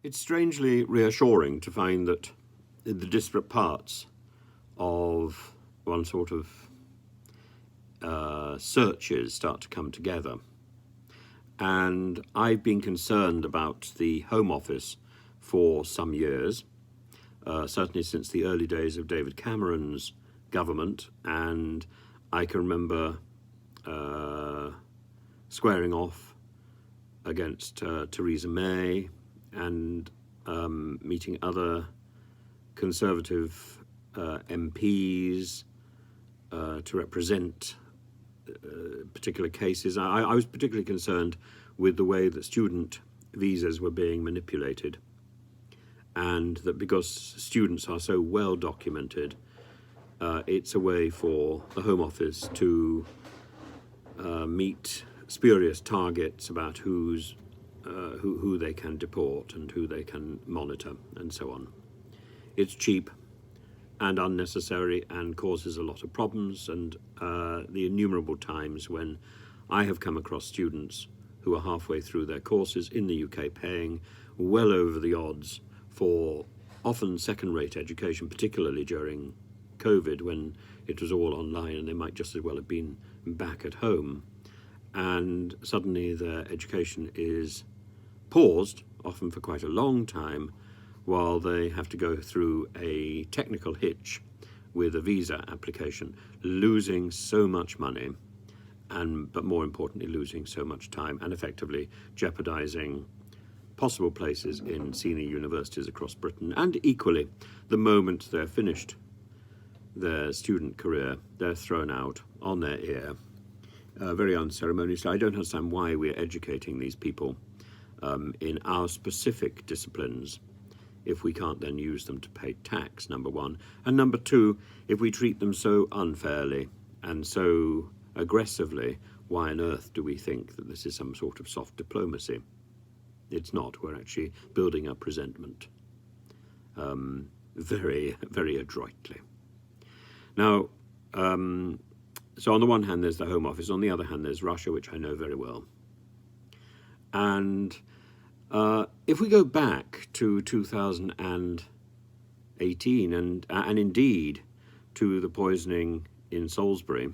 It's strangely reassuring to find that the disparate parts of one sort of searches start to come together. And I've been concerned about the Home Office for some years, certainly since the early days of David Cameron's government, and I can remember squaring off against Theresa May and meeting other Conservative MPs to represent particular cases. I was particularly concerned with the way that student visas were being manipulated, and that because students are so well documented, it's a way for the Home Office to meet spurious targets about who they can deport and who they can monitor and so on. It's cheap and unnecessary and causes a lot of problems, and the innumerable times when I have come across students who are halfway through their courses in the UK paying well over the odds for often second-rate education, particularly during COVID when it was all online and they might just as well have been back at home, and suddenly their education is paused, often for quite a long time, while they have to go through a technical hitch with a visa application, losing so much money, but more importantly, losing so much time and effectively jeopardizing possible places in senior universities across Britain. And equally, the moment they're finished their student career, they're thrown out on their ear, very unceremoniously. I don't understand why we're educating these people in our specific disciplines if we can't then use them to pay tax, number one. And number two, if we treat them so unfairly and so aggressively, why on earth do we think that this is some sort of soft diplomacy? It's not. We're actually building up resentment very, very adroitly. Now, so on the one hand, there's the Home Office. On the other hand, there's Russia, which I know very well. And if we go back to 2018 and indeed to the poisoning in Salisbury,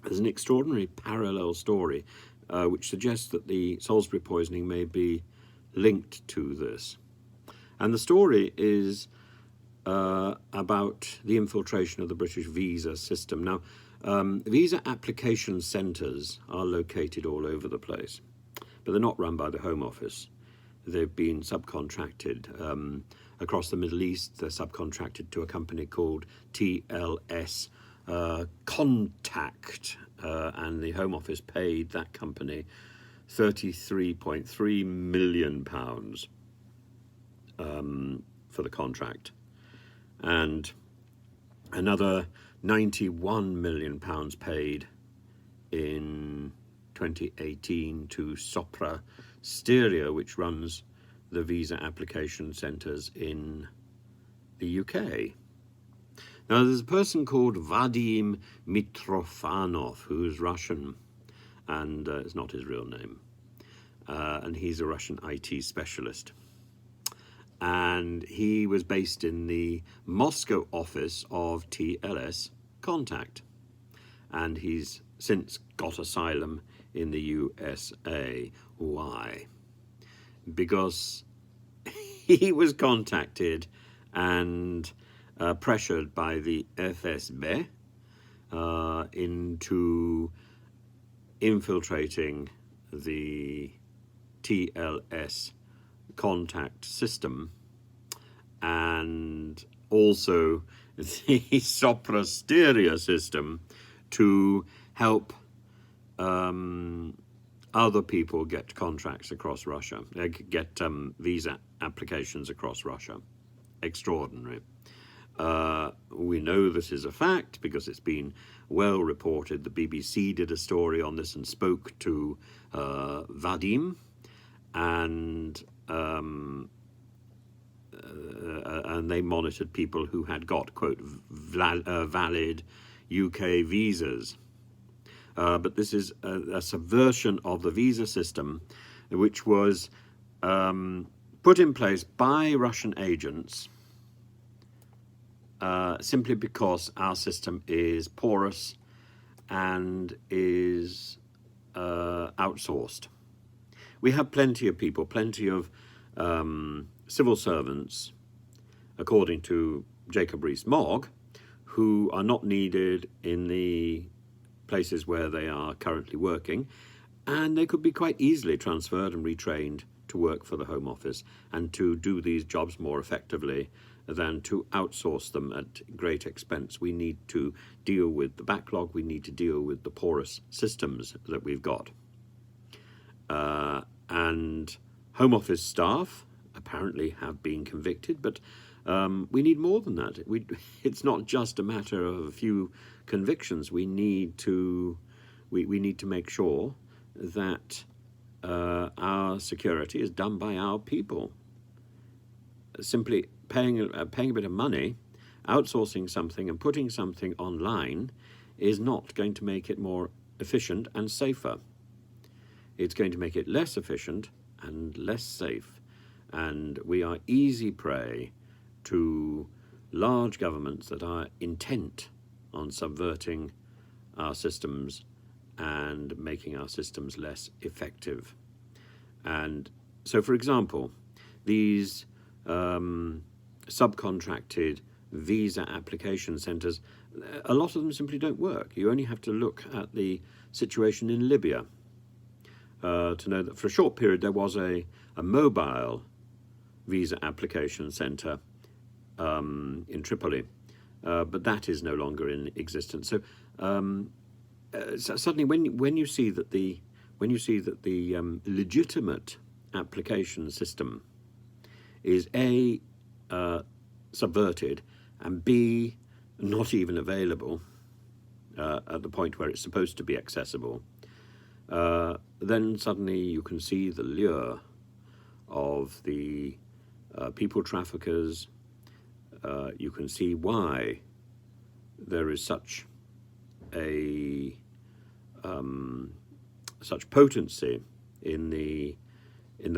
there's an extraordinary parallel story which suggests that the Salisbury poisoning may be linked to this. And the story is about the infiltration of the British visa system. Now, visa application centres are located all over the place, but they're not run by the Home Office. They've been subcontracted across the Middle East. They're subcontracted to a company called TLS Contact, and the Home Office paid that company £33.3 million for the contract, and another £91 million paid in 2018 to Sopra Steria, which runs the visa application centres in the UK. Now, there's a person called Vadim Mitrofanov, who's Russian, and it's not his real name, and he's a Russian IT specialist. And he was based in the Moscow office of TLS Contact, and he's since got asylum in the USA. Why? Because he was contacted and pressured by the FSB into infiltrating the TLS Contact system and also the Sopra Steria system to help other people get contracts across Russia, get visa applications across Russia. Extraordinary. We know this is a fact because it's been well reported. The BBC did a story on this and spoke to Vadim, and they monitored people who had got, quote, valid UK visas. But this is a subversion of the visa system, which was put in place by Russian agents simply because our system is porous and is outsourced. We have plenty of people, plenty of civil servants, according to Jacob Rees-Mogg, who are not needed in the places where they are currently working, and they could be quite easily transferred and retrained to work for the Home Office and to do these jobs more effectively than to outsource them at great expense. We need to deal with the backlog, we need to deal with the porous systems that we've got. And Home Office staff apparently have been convicted, but we need more than that. It's not just a matter of a few convictions. We need to make sure that our security is done by our people. Simply paying a bit of money, outsourcing something and putting something online is not going to make it more efficient and safer. It's going to make it less efficient and less safe. And we are easy prey to large governments that are intent on subverting our systems and making our systems less effective. And so, for example, these subcontracted visa application centres, a lot of them simply don't work. You only have to look at the situation in Libya to know that for a short period there was a mobile visa application centre in Tripoli, but that is no longer in existence. So suddenly, when you see that the legitimate application system is A, subverted, and B, not even available at the point where it's supposed to be accessible, then suddenly you can see the lure of the people traffickers. You can see why there is such potency in the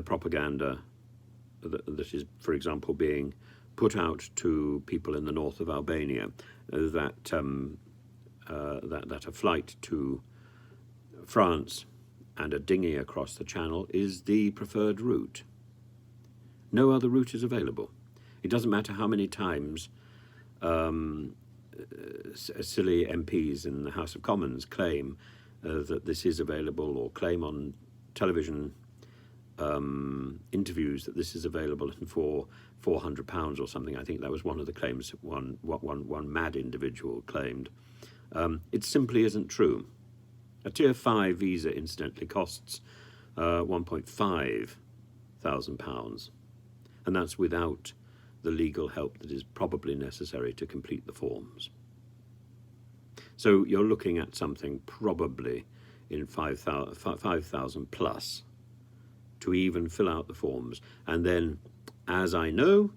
propaganda that is, for example, being put out to people in the north of Albania, that a flight to France and a dinghy across the channel is the preferred route. No other route is available. It doesn't matter how many times silly MPs in the House of Commons claim that this is available, or claim on television interviews that this is available for £400 or something. I think that was one of the claims one mad individual claimed. It simply isn't true. A Tier 5 visa, incidentally, costs £1,500, and that's without the legal help that is probably necessary to complete the forms. So you're looking at something probably in 5,000 plus to even fill out the forms. And then, as I know,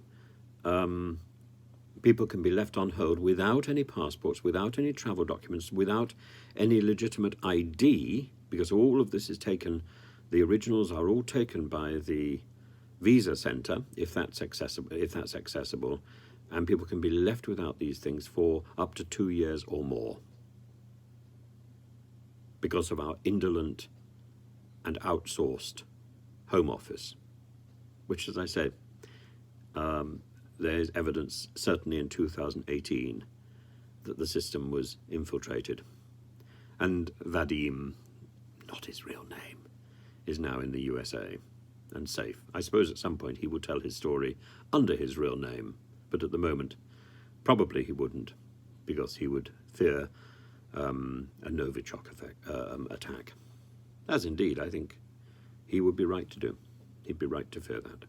people can be left on hold without any passports, without any travel documents, without any legitimate ID, because all of this is taken, the originals are all taken by the visa centre, if that's accessible, and people can be left without these things for up to 2 years or more because of our indolent and outsourced Home Office, which, as I said, there's evidence, certainly in 2018, that the system was infiltrated. And Vadim, not his real name, is now in the USA and safe. I suppose at some point he will tell his story under his real name, but at the moment, probably he wouldn't, because he would fear a Novichok attack. As indeed, I think he would be right to do. He'd be right to fear that.